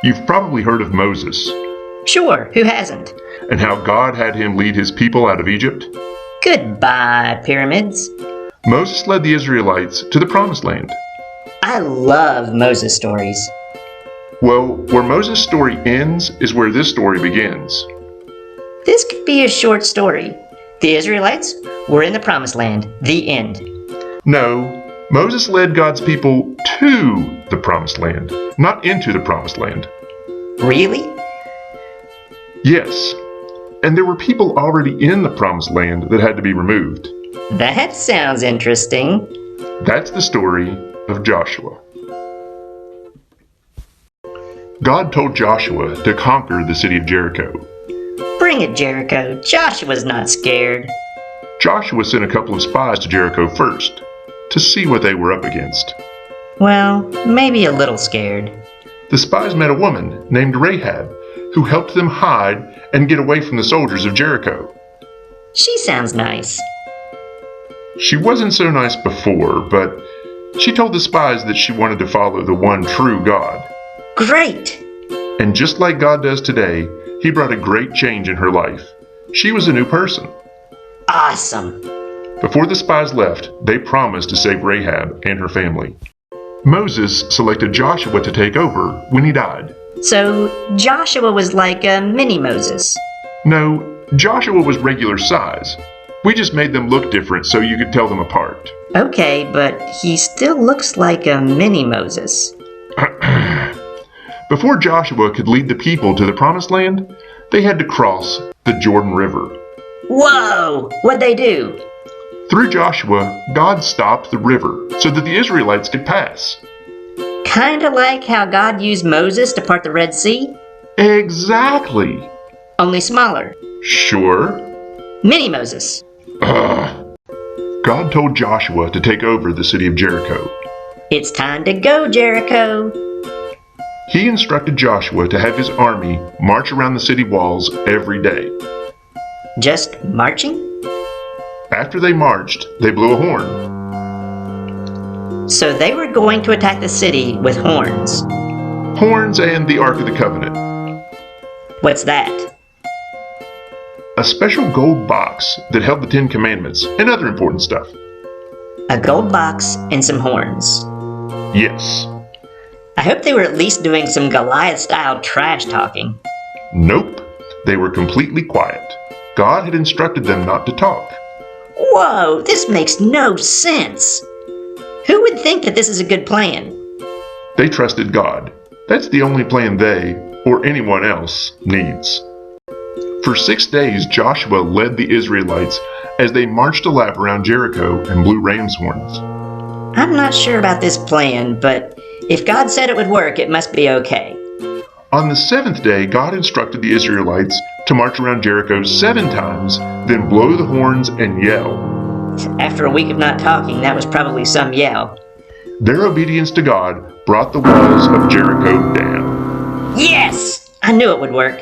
You've probably heard of Moses Sure, who hasn't? and how God had him lead his people out of Egypt. Goodbye, pyramids. Moses led the Israelites to the Promised Land. I love Moses stories. Well, where Moses' story ends is where this story begins. This could be a short story. The Israelites were in the Promised Land. The end. No, Moses led God's people to the Promised Land, not into the Promised Land. Really? Yes, and there were people already in the Promised Land that had to be removed. That sounds interesting. That's the story of Joshua. God told Joshua to conquer the city of Jericho. Bring it, Jericho. Joshua's not scared. Joshua sent a couple of spies to Jericho first, to see what they were up against. Well, maybe a little scared. The spies met a woman named Rahab, who helped them hide and get away from the soldiers of Jericho. She sounds nice. She wasn't so nice before, but she told the spies that she wanted to follow the one true God. Great! And just like God does today, He brought a great change in her life. She was a new person. Awesome! Before the spies left, they promised to save Rahab and her family. Moses selected Joshua to take over when he died. So, Joshua was like a mini Moses. No, Joshua was regular size. We just made them look different so you could tell them apart. Okay, but he still looks like a mini Moses. Before Joshua could lead the people to the Promised Land, they had to cross the Jordan River. Whoa! What'd they do? Through Joshua, God stopped the river so that the Israelites could pass. Kinda like how God used Moses to part the Red Sea, Exactly. only smaller. Sure. Mini Moses. God told Joshua to take over the city of Jericho. It's time to go, Jericho. He instructed Joshua to have his army march around the city walls every day. Just marching? After they marched, they blew a horn. So they were going to attack the city with horns. Horns and the Ark of the Covenant. What's that? A special gold box that held the Ten Commandments and other important stuff. A gold box and some horns. Yes. I hope they were at least doing some Goliath-style trash talking. Nope. They were completely quiet. God had instructed them not to talk. Whoa, this makes no sense. Who would think that this is a good plan? They trusted God. That's the only plan they, or anyone else, needs. For 6 days, Joshua led the Israelites as they marched a lap around Jericho and blew ram's horns. I'm not sure about this plan, but if God said it would work, it must be okay. On the 7th day, God instructed the Israelites to march around Jericho 7 times, then blow the horns and yell. After a week of not talking, that was probably some yell. Their obedience to God brought the walls of Jericho down. Yes! I knew it would work.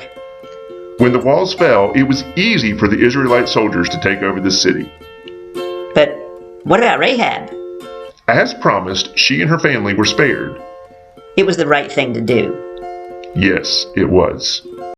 When the walls fell, it was easy for the Israelite soldiers to take over the city. But what about Rahab? As promised, she and her family were spared. It was the right thing to do. Yes, it was.